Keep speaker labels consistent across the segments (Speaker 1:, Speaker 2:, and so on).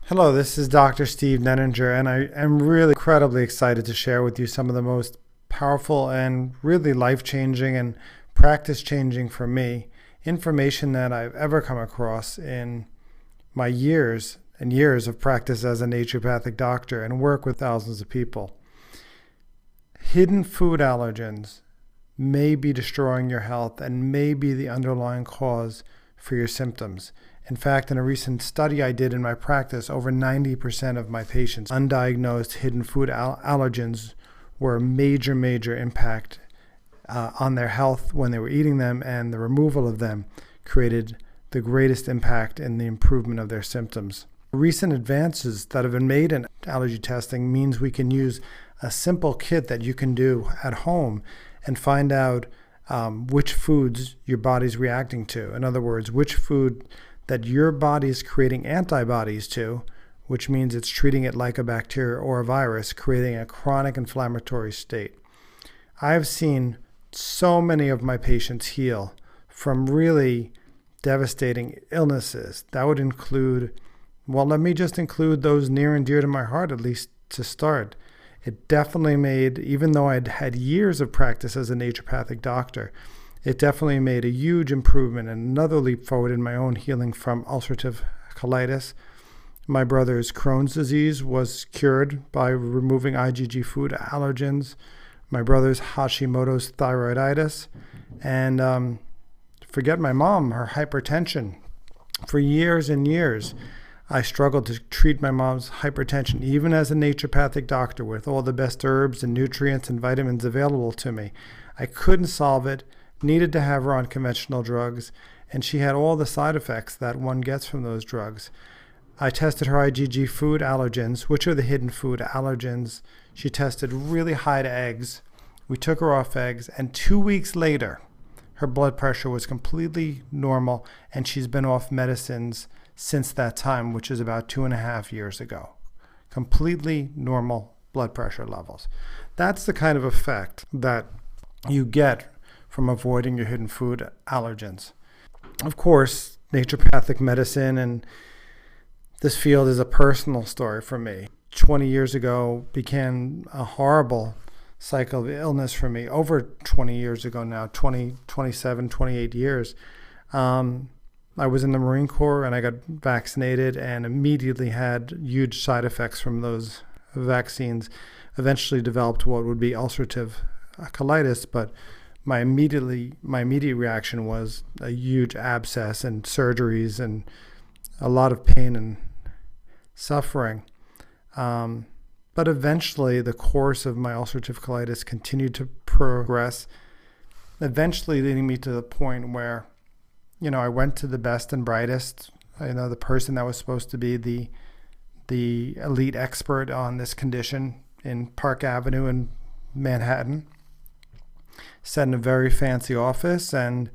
Speaker 1: Hello, this is Dr. Steve Nenninger, and I am really incredibly excited to share with you some of the most powerful and really life changing and practice changing for me information that I've ever come across in my years and years of practice as a naturopathic doctor and work with thousands of people. Hidden food allergens may be destroying your health and may be the underlying cause for your symptoms. In fact, in a recent study I did in my practice, over 90% of my patients undiagnosed hidden food allergens were a major impact on their health when they were eating them, and the removal of them created the greatest impact in the improvement of their symptoms. Recent advances that have been made in allergy testing means we can use a simple kit that you can do at home and find out which foods your body's reacting to. In other words, which food that your body is creating antibodies to, which means it's treating it like a bacteria or a virus, creating a chronic inflammatory state. I've seen so many of my patients heal from really devastating illnesses. That would include, well, let me just include those near and dear to my heart, at least to start. It definitely made, even though I'd had years of practice as a naturopathic doctor, it definitely made a huge improvement and another leap forward in my own healing from ulcerative colitis. My brother's Crohn's disease was cured by removing IgG food allergens. My brother's Hashimoto's thyroiditis. And forget my mom, her hypertension. For years and years, I struggled to treat my mom's hypertension, even as a naturopathic doctor with all the best herbs and nutrients and vitamins available to me. I couldn't solve it. Needed to have her on conventional drugs, and she had all the side effects that one gets from those drugs. I tested her IgG food allergens, which are the hidden food allergens. She tested really high to eggs. We took her off eggs, and 2 weeks later, her blood pressure was completely normal, and she's been off medicines since that time, which is about 2.5 years ago. Completely normal blood pressure levels. That's the kind of effect that you get from avoiding your hidden food allergens. Of course, naturopathic medicine and this field is a personal story for me. 20 years ago began a horrible cycle of illness for me. Over 20 years ago now, 27, 28 years. I was in the Marine Corps and I got vaccinated and immediately had huge side effects from those vaccines. Eventually developed what would be ulcerative colitis, but my immediate reaction was a huge abscess and surgeries and a lot of pain and suffering. But eventually the course of my ulcerative colitis continued to progress, eventually leading me to the point where, I went to the best and brightest, the person that was supposed to be the elite expert on this condition in Park Avenue in Manhattan. Sat in a very fancy office and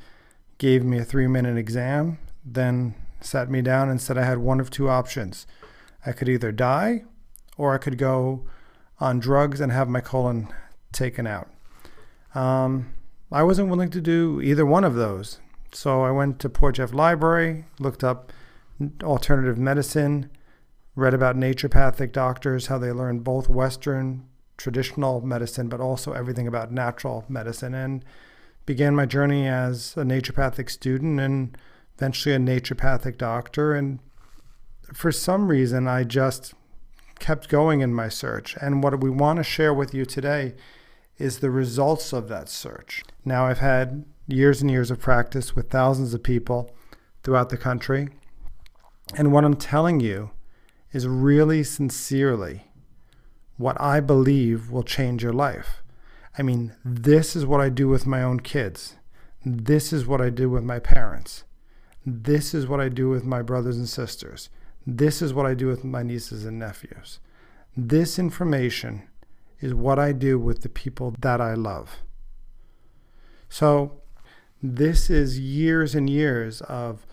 Speaker 1: gave me a 3-minute exam, then sat me down and said I had one of two options. I could either die or I could go on drugs and have my colon taken out. I wasn't willing to do either one of those. So I went to Port Jeff Library, looked up alternative medicine, read about naturopathic doctors, how they learned both Western traditional medicine, but also everything about natural medicine, and began my journey as a naturopathic student and eventually a naturopathic doctor. And for some reason, I just kept going in my search. And what we want to share with you today is the results of that search. Now, I've had years and years of practice with thousands of people throughout the country. And what I'm telling you is really sincerely what I believe will change your life. I mean, this is what I do with my own kids. This is what I do with my parents. This is what I do with my brothers and sisters. This is what I do with my nieces and nephews. This information is what I do with the people that I love. So this is years and years of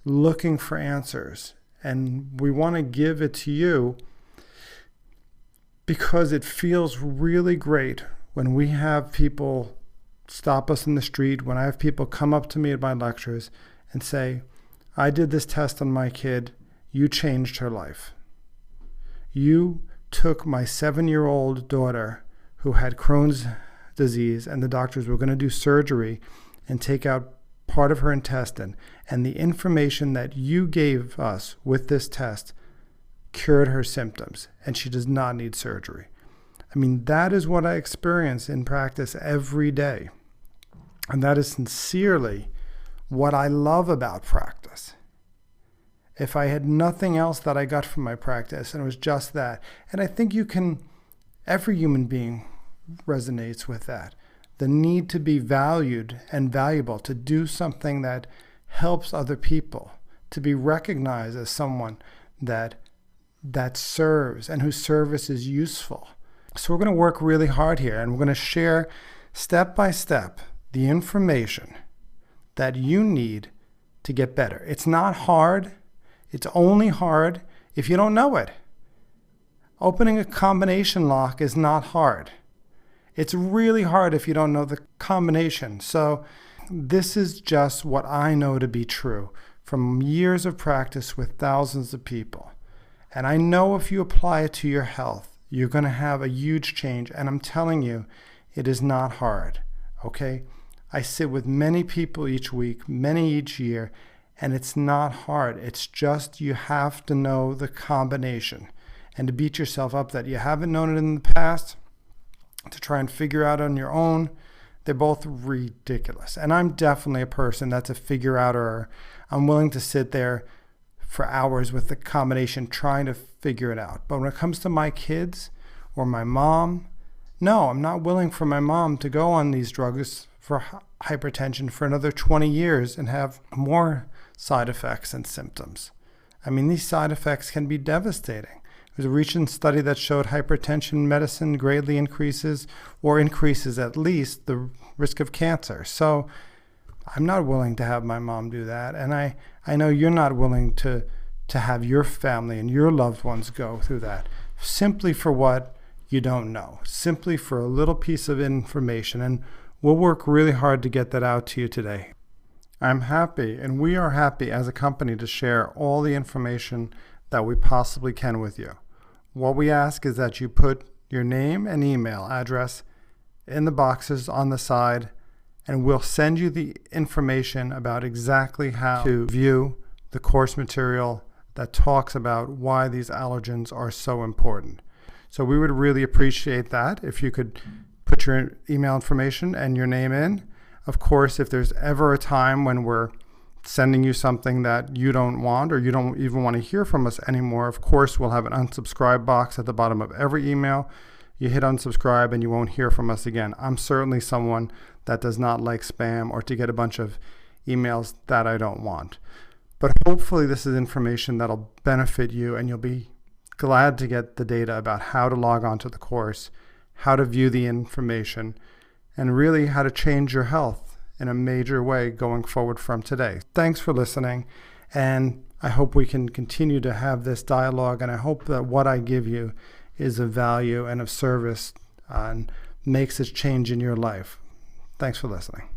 Speaker 1: looking for answers. And we want to give it to you because it feels really great when we have people stop us in the street, when I have people come up to me at my lectures and say, I did this test on my kid, you changed her life. You took my 7-year-old daughter who had Crohn's disease, and the doctors were going to do surgery and take out part of her intestine. And the information that you gave us with this test cured her symptoms, and she does not need surgery. I mean, that is what I experience in practice every day. And that is sincerely what I love about practice. If I had nothing else that I got from my practice, and it was just that, and I think every human being resonates with that. The need to be valued and valuable, to do something that helps other people, to be recognized as someone that serves and whose service is useful. So we're going to work really hard here, and we're going to share step by step the information that you need to get better. It's not hard. It's only hard if you don't know it. Opening a combination lock is not hard. It's really hard if you don't know the combination. So this is just what I know to be true from years of practice with thousands of people. And I know if you apply it to your health, you're going to have a huge change. And I'm telling you, it is not hard, okay? I sit with many people each week, many each year, and it's not hard. It's just you have to know the combination. And to beat yourself up that you haven't known it in the past, to try and figure out on your own, they're both ridiculous. And I'm definitely a person that's a figure-outer. I'm willing to sit there for hours with the combination trying to figure it out. But when it comes to my kids or my mom, no, I'm not willing for my mom to go on these drugs for hypertension for another 20 years and have more side effects and symptoms. I mean, these side effects can be devastating. There's a recent study that showed hypertension medicine greatly increases at least the risk of cancer. So I'm not willing to have my mom do that. And I know you're not willing to have your family and your loved ones go through that simply for what you don't know, simply for a little piece of information. And we'll work really hard to get that out to you today. I'm happy, and we are happy as a company to share all the information that we possibly can with you. What we ask is that you put your name and email address in the boxes on the side, and we'll send you the information about exactly how to view the course material that talks about why these allergens are so important. So we would really appreciate that if you could put your email information and your name in. Of course, if there's ever a time when we're sending you something that you don't want or you don't even want to hear from us anymore, of course, we'll have an unsubscribe box at the bottom of every email. You hit unsubscribe and you won't hear from us again. I'm certainly someone that does not like spam or to get a bunch of emails that I don't want. But hopefully this is information that'll benefit you, and you'll be glad to get the data about how to log on to the course, how to view the information, and really how to change your health in a major way going forward from today. Thanks for listening, and I hope we can continue to have this dialogue, and I hope that what I give you is of value and of service and makes a change in your life. Thanks for listening.